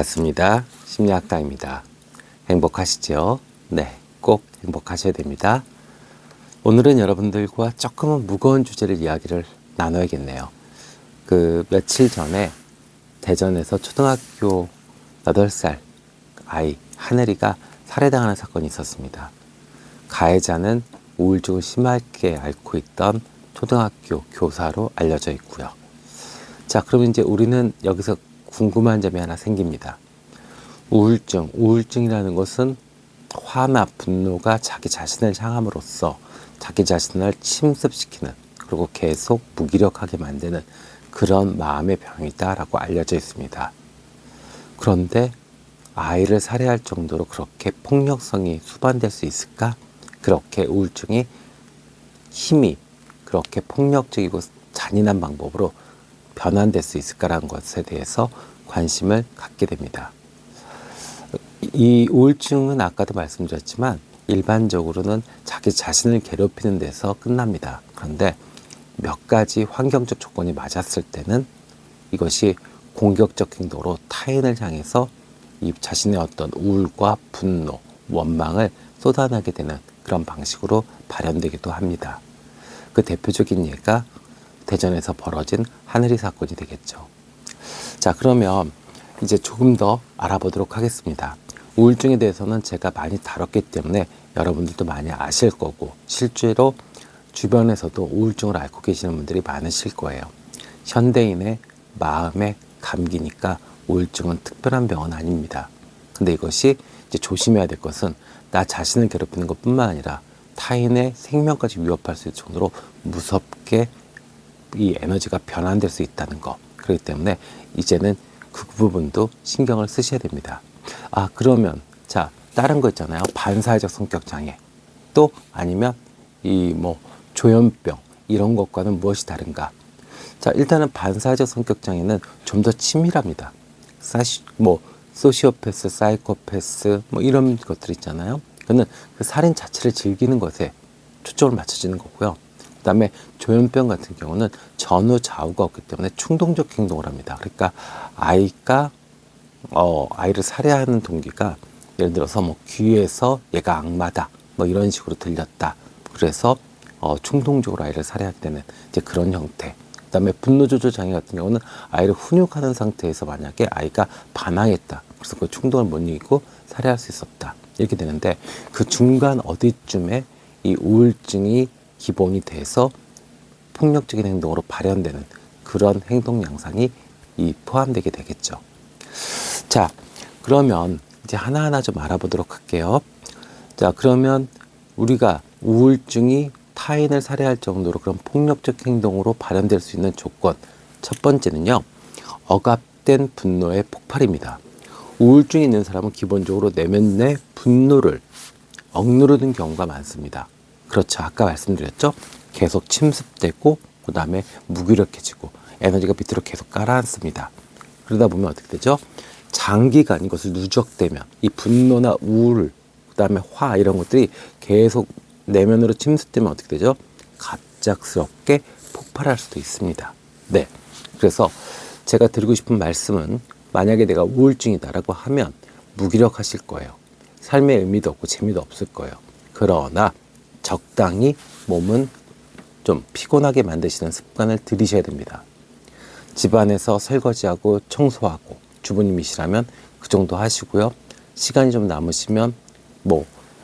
반갑습니다. 심리학당입니다. 행복하시죠? 네, 꼭 행복하셔야 됩니다. 오늘은 여러분들과 조금은 무거운 주제를 이야기를 나눠야겠네요. 며칠 전에 대전에서 초등학교 8살 아이 하늘이가 살해당하는 사건이 있었습니다. 가해자는 우울증을 심하게 앓고 있던 초등학교 교사로 알려져 있고요. 자, 그럼 이제 우리는 여기서 궁금한 점이 하나 생깁니다. 우울증이라는 것은 화나 분노가 자기 자신을 향함으로써 자기 자신을 침습시키는, 그리고 계속 무기력하게 만드는 그런 마음의 병이다라고 알려져 있습니다. 그런데 아이를 살해할 정도로 그렇게 폭력성이 수반될 수 있을까? 그렇게 우울증이 힘이 그렇게 폭력적이고 잔인한 방법으로 변환될 수 있을까라는 것에 대해서 관심을 갖게 됩니다. 이 우울증은 아까도 말씀드렸지만 일반적으로는 자기 자신을 괴롭히는 데서 끝납니다. 그런데 몇 가지 환경적 조건이 맞았을 때는 이것이 공격적 행동으로 타인을 향해서 이 자신의 어떤 우울과 분노, 원망을 쏟아내게 되는 그런 방식으로 발현되기도 합니다. 그 대표적인 예가 대전에서 벌어진 하늘이 사건이 되겠죠. 자, 그러면 이제 조금 더 알아보도록 하겠습니다. 우울증에 대해서는 제가 많이 다뤘기 때문에 여러분들도 많이 아실 거고, 실제로 주변에서도 우울증을 앓고 계시는 분들이 많으실 거예요. 현대인의 마음의 감기니까 우울증은 특별한 병은 아닙니다. 근데 이것이 이제 조심해야 될 것은 나 자신을 괴롭히는 것뿐만 아니라 타인의 생명까지 위협할 수 있을 정도로 무섭게 이 에너지가 변환될 수 있다는 것. 그렇기 때문에 이제는 그 부분도 신경을 쓰셔야 됩니다. 아, 그러면 자, 다른 거 있잖아요. 반사회적 성격 장애. 또 아니면 조현병, 이런 것과는 무엇이 다른가? 자, 일단은 반사회적 성격 장애는 좀 더 치밀합니다. 소시오패스, 사이코패스 이런 것들 있잖아요. 그거는 그 살인 자체를 즐기는 것에 초점을 맞춰지는 거고요. 그 다음에 조현병 같은 경우는 전후 좌우가 없기 때문에 충동적 행동을 합니다. 그러니까 아이를 살해하는 동기가 예를 들어서 귀에서 얘가 악마다 이런 식으로 들렸다. 그래서 충동적으로 아이를 살해하게 되는 이제 그런 형태. 그 다음에 분노 조절 장애 같은 경우는 아이를 훈육하는 상태에서 만약에 아이가 반항했다. 그래서 그 충동을 못 이기고 살해할 수 있었다. 이렇게 되는데 그 중간 어디쯤에 이 우울증이 기본이 돼서 폭력적인 행동으로 발현되는 그런 행동 양상이 포함되게 되겠죠. 자, 그러면 이제 하나하나 좀 알아보도록 할게요. 자, 그러면 우리가 우울증이 타인을 살해할 정도로 그런 폭력적 행동으로 발현될 수 있는 조건, 첫 번째는요, 억압된 분노의 폭발입니다. 우울증이 있는 사람은 기본적으로 내면 내 분노를 억누르는 경우가 많습니다. 그렇죠. 아까 말씀드렸죠. 계속 침습되고 그 다음에 무기력해지고 에너지가 밑으로 계속 가라앉습니다. 그러다 보면 어떻게 되죠? 장기간 이것을 누적되면 이 분노나 우울, 그 다음에 화 이런 것들이 계속 내면으로 침습되면 어떻게 되죠? 갑작스럽게 폭발할 수도 있습니다. 네. 그래서 제가 드리고 싶은 말씀은 만약에 내가 우울증이다라고 하면 무기력하실 거예요. 삶의 의미도 없고 재미도 없을 거예요. 그러나 적당히 몸은 좀 피곤하게 만드시는 습관을 들이셔야 됩니다. 집안에서 설거지하고 청소하고 주부님이시라면 그 정도 하시고요. 시간이 좀 남으시면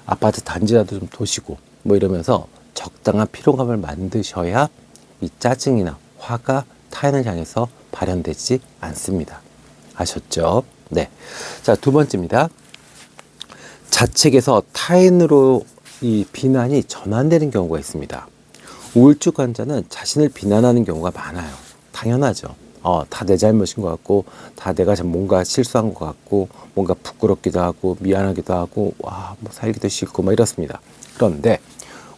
아파트 단지라도 좀 도시고 이러면서 적당한 피로감을 만드셔야 이 짜증이나 화가 타인을 향해서 발현되지 않습니다. 아셨죠? 네. 자, 두 번째입니다. 자책에서 타인으로 이 비난이 전환되는 경우가 있습니다. 우울증 환자는 자신을 비난하는 경우가 많아요. 당연하죠. 다 내 잘못인 것 같고, 다 내가 뭔가 실수한 것 같고, 뭔가 부끄럽기도 하고, 미안하기도 하고, 살기도 싫고, 이렇습니다. 그런데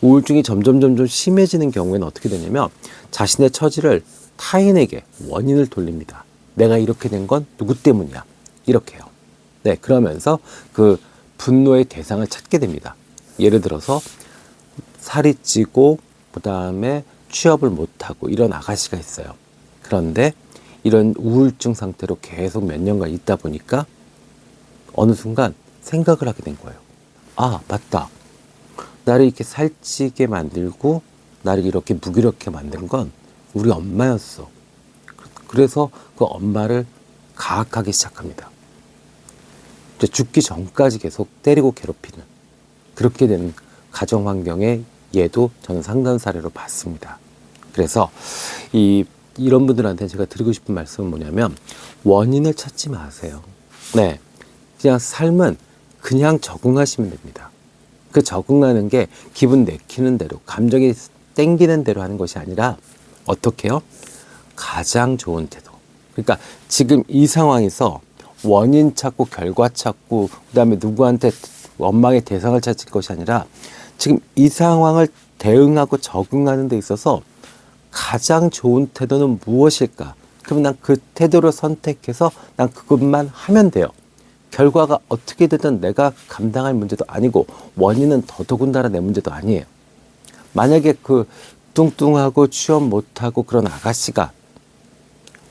우울증이 점점 심해지는 경우에는 어떻게 되냐면, 자신의 처지를 타인에게 원인을 돌립니다. 내가 이렇게 된 건 누구 때문이야? 이렇게요. 네, 그러면서 그 분노의 대상을 찾게 됩니다. 예를 들어서 살이 찌고 그 다음에 취업을 못하고 이런 아가씨가 있어요. 그런데 이런 우울증 상태로 계속 몇 년간 있다 보니까 어느 순간 생각을 하게 된 거예요. 아, 맞다. 나를 이렇게 살찌게 만들고 나를 이렇게 무기력하게 만든 건 우리 엄마였어. 그래서 그 엄마를 가학하기 시작합니다. 이제 죽기 전까지 계속 때리고 괴롭히는 그렇게 되는 가정 환경의 예도 저는 상당 사례로 봤습니다. 그래서 이런 분들한테 제가 드리고 싶은 말씀은 뭐냐면 원인을 찾지 마세요. 네, 그냥 삶은 그냥 적응하시면 됩니다. 그 적응하는 게 기분 내키는 대로, 감정이 땡기는 대로 하는 것이 아니라 어떻게 해요? 가장 좋은 태도. 그러니까 지금 이 상황에서 원인 찾고 결과 찾고 그다음에 누구한테 원망의 대상을 찾을 것이 아니라 지금 이 상황을 대응하고 적응하는 데 있어서 가장 좋은 태도는 무엇일까? 그럼 난 그 태도를 선택해서 난 그것만 하면 돼요. 결과가 어떻게 되든 내가 감당할 문제도 아니고 원인은 더더군다나 내 문제도 아니에요. 만약에 그 뚱뚱하고 취업 못하고 그런 아가씨가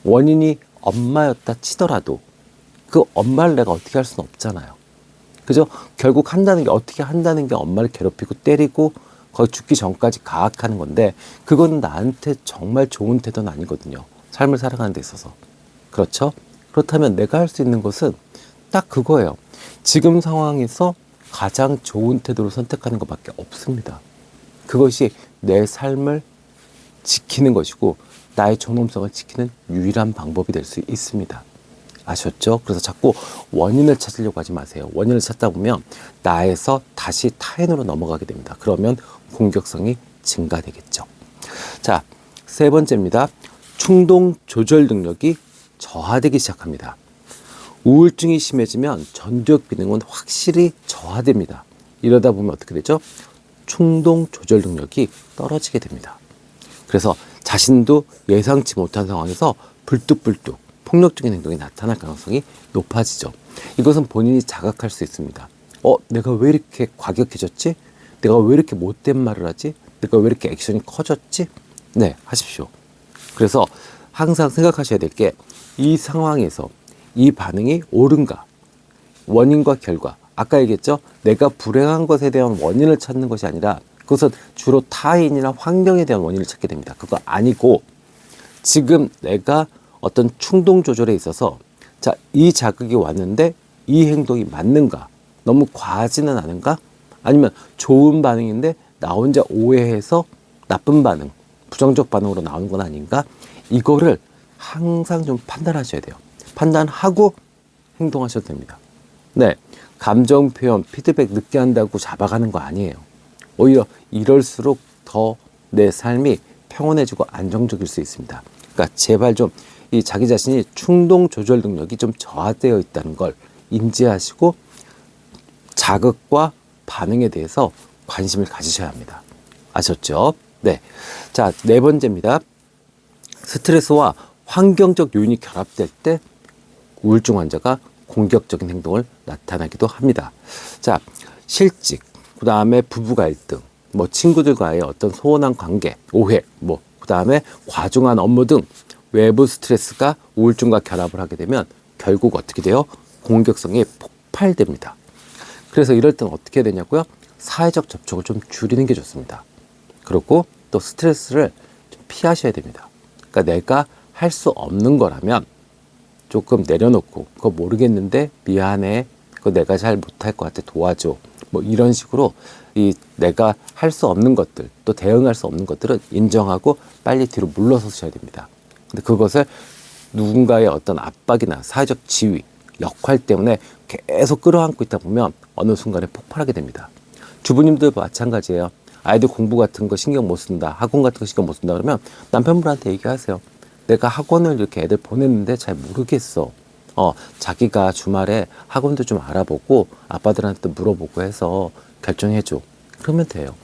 원인이 엄마였다 치더라도 그 엄마를 내가 어떻게 할 수는 없잖아요. 그죠? 결국 한다는 게 어떻게 한다는 게 엄마를 괴롭히고 때리고 거의 죽기 전까지 가학하는 건데 그건 나한테 정말 좋은 태도는 아니거든요. 삶을 살아가는 데 있어서. 그렇죠? 그렇다면 내가 할 수 있는 것은 딱 그거예요. 지금 상황에서 가장 좋은 태도를 선택하는 것밖에 없습니다. 그것이 내 삶을 지키는 것이고 나의 존엄성을 지키는 유일한 방법이 될 수 있습니다. 아셨죠? 그래서 자꾸 원인을 찾으려고 하지 마세요. 원인을 찾다 보면 나에서 다시 타인으로 넘어가게 됩니다. 그러면 공격성이 증가되겠죠. 자, 세 번째입니다. 충동 조절 능력이 저하되기 시작합니다. 우울증이 심해지면 전두엽 기능은 확실히 저하됩니다. 이러다 보면 어떻게 되죠? 충동 조절 능력이 떨어지게 됩니다. 그래서 자신도 예상치 못한 상황에서 불뚝불뚝 폭력적인 행동이 나타날 가능성이 높아지죠. 이것은 본인이 자각할 수 있습니다. 내가 왜 이렇게 과격해졌지? 내가 왜 이렇게 못된 말을 하지? 내가 왜 이렇게 액션이 커졌지? 네, 하십시오. 그래서 항상 생각하셔야 될 게 이 상황에서 이 반응이 옳은가? 원인과 결과. 아까 얘기했죠? 내가 불행한 것에 대한 원인을 찾는 것이 아니라 그것은 주로 타인이나 환경에 대한 원인을 찾게 됩니다. 그거 아니고 지금 내가 어떤 충동 조절에 있어서 자, 이 자극이 왔는데 이 행동이 맞는가? 너무 과하지는 않은가? 아니면 좋은 반응인데 나 혼자 오해해서 나쁜 반응, 부정적 반응으로 나오는 건 아닌가? 이거를 항상 좀 판단하셔야 돼요. 판단하고 행동하셔도 됩니다. 네, 감정 표현, 피드백 늦게 한다고 잡아가는 거 아니에요. 오히려 이럴수록 더 내 삶이 평온해지고 안정적일 수 있습니다. 그러니까 제발 좀 이 자기 자신이 충동 조절 능력이 좀 저하되어 있다는 걸 인지하시고 자극과 반응에 대해서 관심을 가지셔야 합니다. 아셨죠? 네. 자, 네 번째입니다. 스트레스와 환경적 요인이 결합될 때 우울증 환자가 공격적인 행동을 나타나기도 합니다. 자, 실직, 그 다음에 부부 갈등, 뭐 친구들과의 어떤 소원한 관계, 오해, 그 다음에 과중한 업무 등 외부 스트레스가 우울증과 결합을 하게 되면 결국 어떻게 돼요? 공격성이 폭발됩니다. 그래서 이럴 때는 어떻게 해야 되냐고요? 사회적 접촉을 좀 줄이는 게 좋습니다. 그리고 또 스트레스를 좀 피하셔야 됩니다. 그러니까 내가 할 수 없는 거라면 조금 내려놓고 그거 모르겠는데 미안해, 그거 내가 잘 못할 것 같아, 도와줘, 이런 식으로 내가 할 수 없는 것들, 또 대응할 수 없는 것들은 인정하고 빨리 뒤로 물러서셔야 됩니다. 근데 그것을 누군가의 어떤 압박이나 사회적 지위, 역할 때문에 계속 끌어안고 있다 보면 어느 순간에 폭발하게 됩니다. 주부님도 마찬가지예요. 아이들 공부 같은 거 신경 못 쓴다, 학원 같은 거 신경 못 쓴다 그러면 남편분한테 얘기하세요. 내가 학원을 이렇게 애들 보냈는데 잘 모르겠어. 자기가 주말에 학원도 좀 알아보고 아빠들한테 물어보고 해서 결정해줘. 그러면 돼요.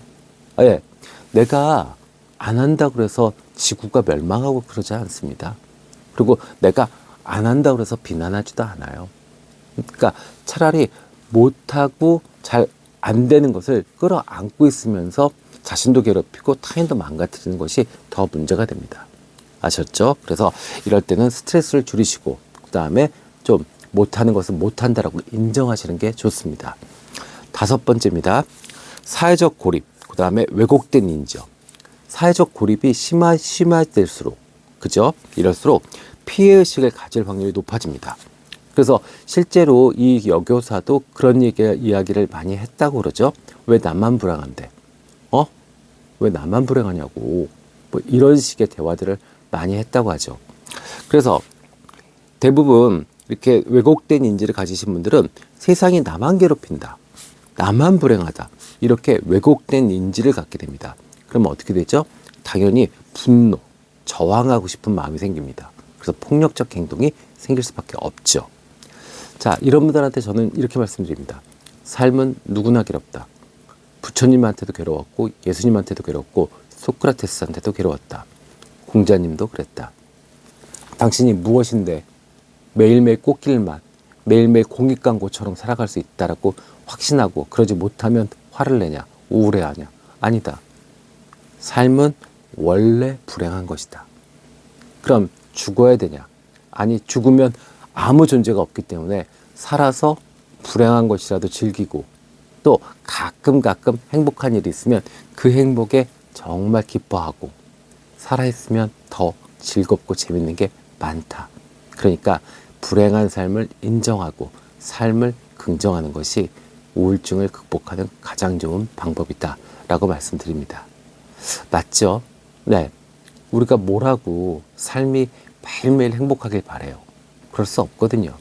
예, 내가 안 한다 그래서 지구가 멸망하고 그러지 않습니다. 그리고 내가 안 한다 그래서 비난하지도 않아요. 그러니까 차라리 못하고 잘 안 되는 것을 끌어안고 있으면서 자신도 괴롭히고 타인도 망가뜨리는 것이 더 문제가 됩니다. 아셨죠? 그래서 이럴 때는 스트레스를 줄이시고 그 다음에 좀 못하는 것은 못한다라고 인정하시는 게 좋습니다. 5번째입니다. 사회적 고립, 그 다음에 왜곡된 인지요. 사회적 고립이 심화될수록, 그죠? 이럴수록 피해의식을 가질 확률이 높아집니다. 그래서 실제로 이 여교사도 그런 이야기를 많이 했다고 그러죠. 왜 나만 불행한데? 왜 나만 불행하냐고. 뭐 이런 식의 대화들을 많이 했다고 하죠. 그래서 대부분 이렇게 왜곡된 인지를 가지신 분들은 세상이 나만 괴롭힌다, 나만 불행하다, 이렇게 왜곡된 인지를 갖게 됩니다. 그러면 어떻게 되죠? 당연히 분노, 저항하고 싶은 마음이 생깁니다. 그래서 폭력적 행동이 생길 수밖에 없죠. 자, 이런 분들한테 저는 이렇게 말씀드립니다. 삶은 누구나 괴롭다. 부처님한테도 괴로웠고 예수님한테도 괴롭고 소크라테스한테도 괴로웠다. 공자님도 그랬다. 당신이 무엇인데 매일매일 꽃길만, 매일매일 공익광고처럼 살아갈 수 있다라고 확신하고 그러지 못하면 화를 내냐, 우울해하냐? 아니다. 삶은 원래 불행한 것이다. 그럼 죽어야 되냐? 아니, 죽으면 아무 존재가 없기 때문에 살아서 불행한 것이라도 즐기고, 또 가끔 행복한 일이 있으면 그 행복에 정말 기뻐하고, 살아있으면 더 즐겁고 재밌는 게 많다. 그러니까 불행한 삶을 인정하고 삶을 긍정하는 것이 우울증을 극복하는 가장 좋은 방법이다 라고 말씀드립니다. 맞죠? 네. 우리가 뭘 하고 삶이 매일매일 행복하길 바래요. 그럴 수 없거든요.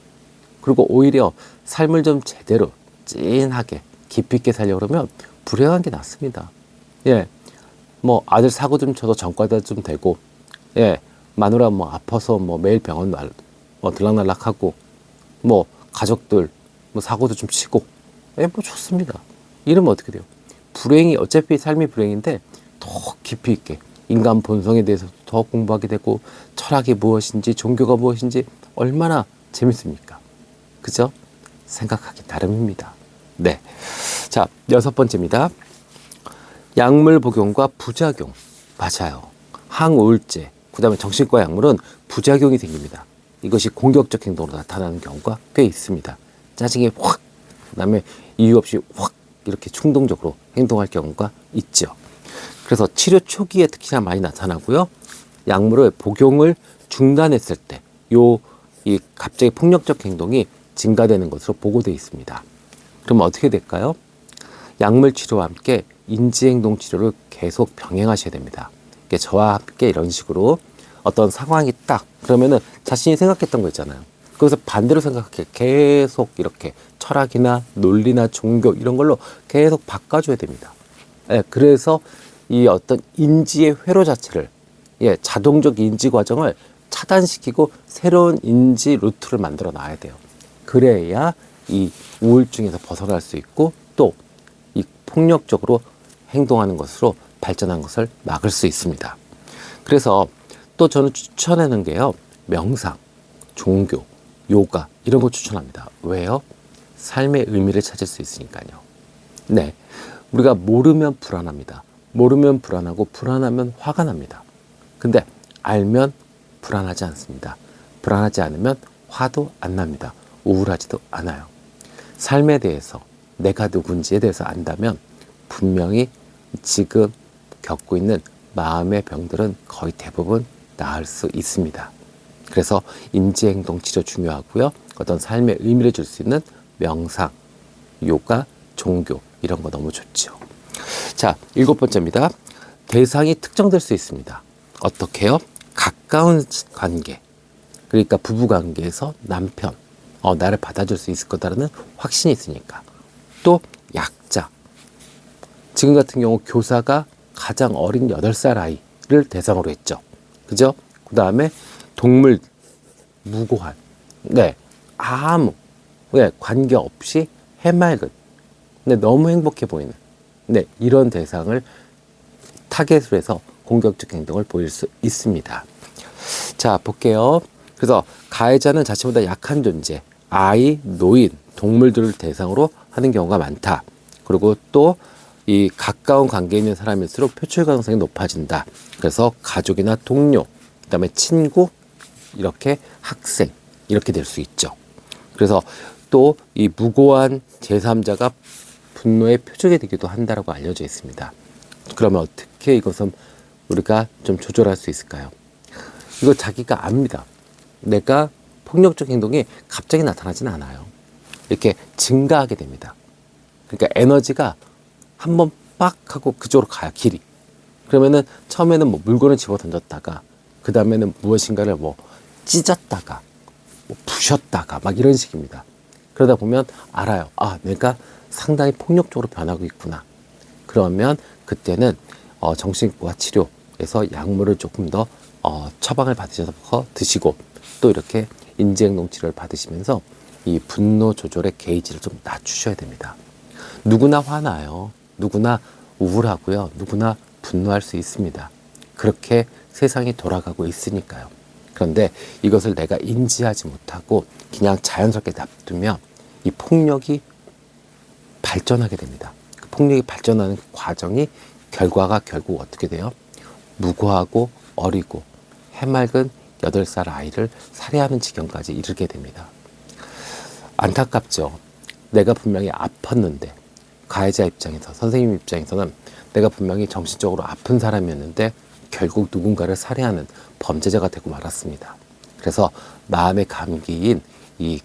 그리고 오히려 삶을 좀 제대로 찐하게 깊이 있게 살려고 그러면 불행한 게 낫습니다. 예, 뭐 아들 사고 좀 쳐도 전과자 좀 되고, 예, 마누라 뭐 아파서 뭐 매일 병원 들락날락하고, 뭐 가족들 뭐 사고도 좀 치고, 예, 뭐 좋습니다. 이러면 어떻게 돼요? 불행이, 어차피 삶이 불행인데 더 깊이 있게 인간 본성에 대해서 더 공부하게 되고, 철학이 무엇인지 종교가 무엇인지 얼마나 재밌습니까? 그죠? 생각하기 나름입니다. 네. 자, 6번째입니다. 약물 복용과 부작용. 맞아요. 항우울제, 그 다음에 정신과 약물은 부작용이 생깁니다. 이것이 공격적 행동으로 나타나는 경우가 꽤 있습니다. 짜증이 확, 그 다음에 이유 없이 확 이렇게 충동적으로 행동할 경우가 있죠. 그래서 치료 초기에 특히나 많이 나타나고요. 약물을 복용을 중단했을 때 이 갑자기 폭력적 행동이 증가되는 것으로 보고되어 있습니다. 그럼 어떻게 될까요? 약물 치료와 함께 인지행동 치료를 계속 병행하셔야 됩니다. 저와 함께 이런 식으로 어떤 상황이 딱 그러면은 자신이 생각했던 거 있잖아요. 거기서 반대로 생각해 계속 이렇게 철학이나 논리나 종교 이런 걸로 계속 바꿔줘야 됩니다. 예, 그래서 이 어떤 인지의 회로 자체를, 예, 자동적 인지 과정을 차단시키고 새로운 인지 루트를 만들어 놔야 돼요. 그래야 이 우울증에서 벗어날 수 있고 또 이 폭력적으로 행동하는 것으로 발전한 것을 막을 수 있습니다. 그래서 또 저는 추천하는 게요, 명상, 종교, 요가 이런 거 추천합니다. 왜요? 삶의 의미를 찾을 수 있으니까요. 네, 우리가 모르면 불안합니다. 모르면 불안하고 불안하면 화가 납니다. 근데 알면 불안하지 않습니다. 불안하지 않으면 화도 안 납니다. 우울하지도 않아요. 삶에 대해서, 내가 누군지에 대해서 안다면 분명히 지금 겪고 있는 마음의 병들은 거의 대부분 나을 수 있습니다. 그래서 인지행동 치료 중요하고요. 어떤 삶의 의미를 줄 수 있는 명상, 요가, 종교 이런 거 너무 좋죠. 자, 7번째입니다. 대상이 특정될 수 있습니다. 어떻게요? 가까운 관계, 그러니까 부부관계에서 남편, 나를 받아줄 수 있을 거다라는 확신이 있으니까. 또 약자, 지금 같은 경우 교사가 가장 어린 8살 아이를 대상으로 했죠. 그죠? 그 다음에 동물, 무고한, 네, 아무, 네, 관계 없이 해맑은, 네, 너무 행복해 보이는, 네, 이런 대상을 타겟으로 해서 공격적 행동을 보일 수 있습니다. 자, 볼게요. 그래서 가해자는 자신보다 약한 존재, 아이, 노인, 동물들을 대상으로 하는 경우가 많다. 그리고 또 이 가까운 관계에 있는 사람일수록 표출 가능성이 높아진다. 그래서 가족이나 동료, 그 다음에 친구, 이렇게 학생, 이렇게 될 수 있죠. 그래서 또 이 무고한 제3자가 분노의 표적이 되기도 한다라고 알려져 있습니다. 그러면 어떻게 이것은 우리가 좀 조절할 수 있을까요? 이거 자기가 압니다. 내가 폭력적 행동이 갑자기 나타나진 않아요. 이렇게 증가하게 됩니다. 그러니까 에너지가 한번 빡 하고 그쪽으로 가요, 길이. 그러면은 처음에는 뭐 물건을 집어 던졌다가 그 다음에는 무엇인가를 뭐 찢었다가 뭐 부셨다가 막 이런 식입니다. 그러다 보면 알아요. 아, 내가 상당히 폭력적으로 변하고 있구나. 그러면 그때는 정신과 치료에서 약물을 조금 더 처방을 받으셔서 드시고 또 이렇게 인지행동 치료를 받으시면서 이 분노 조절의 게이지를 좀 낮추셔야 됩니다. 누구나 화나요. 누구나 우울하고요. 누구나 분노할 수 있습니다. 그렇게 세상이 돌아가고 있으니까요. 그런데 이것을 내가 인지하지 못하고 그냥 자연스럽게 놔두면 이 폭력이 발전하게 됩니다. 그 폭력이 발전하는 과정이 결과가 결국 어떻게 돼요? 무고하고 어리고 해맑은 8살 아이를 살해하는 지경까지 이르게 됩니다. 안타깝죠. 내가 분명히 아팠는데 가해자 입장에서, 선생님 입장에서는 내가 분명히 정신적으로 아픈 사람이었는데 결국 누군가를 살해하는 범죄자가 되고 말았습니다. 그래서 마음의 감기인 이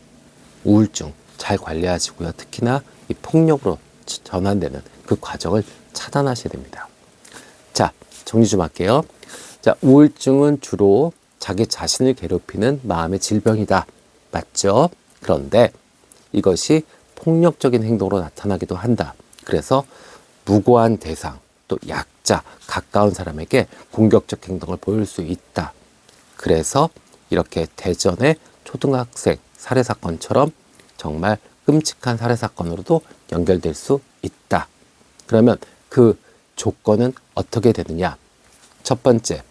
우울증 잘 관리하시고요. 특히나 이 폭력으로 전환되는 그 과정을 차단하셔야 됩니다. 자, 정리 좀 할게요. 자, 우울증은 주로 자기 자신을 괴롭히는 마음의 질병이다. 맞죠? 그런데 이것이 폭력적인 행동으로 나타나기도 한다. 그래서 무고한 대상, 또 약자, 가까운 사람에게 공격적 행동을 보일 수 있다. 그래서 이렇게 대전의 초등학생 살해 사건처럼 정말 끔찍한 살해 사건으로도 연결될 수 있다. 그러면 그 조건은 어떻게 되느냐? 첫 번째,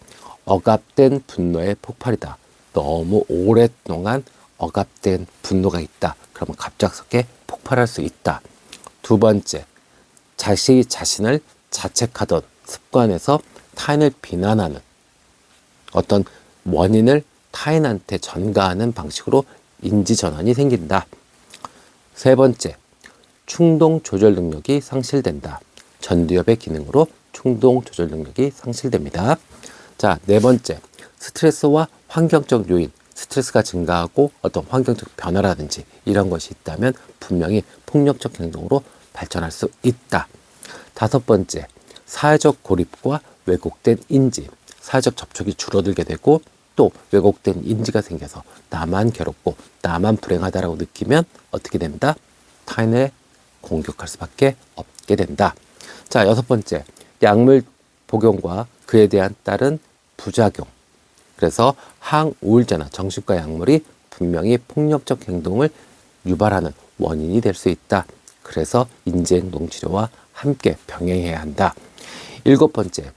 억압된 분노의 폭발이다. 너무 오랫동안 억압된 분노가 있다. 그러면 갑작스럽게 폭발할 수 있다. 두 번째, 자신이 자신을 자책하던 습관에서 타인을 비난하는 어떤 원인을 타인한테 전가하는 방식으로 인지전환이 생긴다. 세 번째, 충동 조절 능력이 상실된다. 전두엽의 기능으로 충동 조절 능력이 상실됩니다. 자, 네 번째, 스트레스와 환경적 요인, 스트레스가 증가하고 어떤 환경적 변화라든지 이런 것이 있다면 분명히 폭력적 행동으로 발전할 수 있다. 다섯 번째, 사회적 고립과 왜곡된 인지, 사회적 접촉이 줄어들게 되고 또 왜곡된 인지가 생겨서 나만 괴롭고 나만 불행하다라고 느끼면 어떻게 된다? 타인을 공격할 수밖에 없게 된다. 자, 여섯 번째, 약물 복용과 그에 대한 따른 부작용. 그래서 항우울제나 정신과 약물이 분명히 폭력적 행동을 유발하는 원인이 될 수 있다. 그래서 인지행동 치료와 함께 병행해야 한다. 일곱 번째,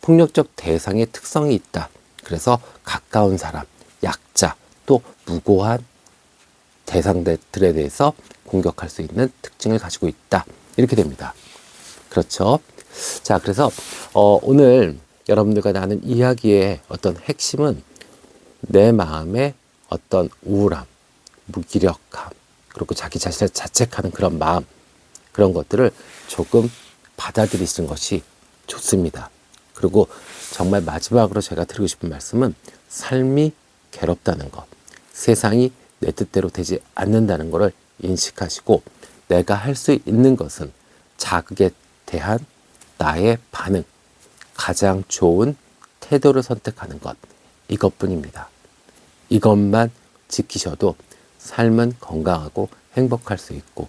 폭력적 대상의 특성이 있다. 그래서 가까운 사람, 약자, 또 무고한 대상들에 대해서 공격할 수 있는 특징을 가지고 있다. 이렇게 됩니다. 그렇죠? 자, 그래서 오늘 여러분들과 나눈 이야기의 어떤 핵심은 내 마음의 어떤 우울함, 무기력함, 그리고 자기 자신을 자책하는 그런 마음, 그런 것들을 조금 받아들이시는 것이 좋습니다. 그리고 정말 마지막으로 제가 드리고 싶은 말씀은 삶이 괴롭다는 것, 세상이 내 뜻대로 되지 않는다는 것을 인식하시고 내가 할 수 있는 것은 자극에 대한 나의 반응, 가장 좋은 태도를 선택하는 것, 이것뿐입니다. 이것만 지키셔도 삶은 건강하고 행복할 수 있고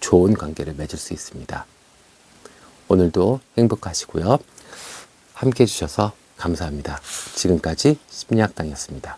좋은 관계를 맺을 수 있습니다. 오늘도 행복하시고요. 함께 해주셔서 감사합니다. 지금까지 심리학당이었습니다.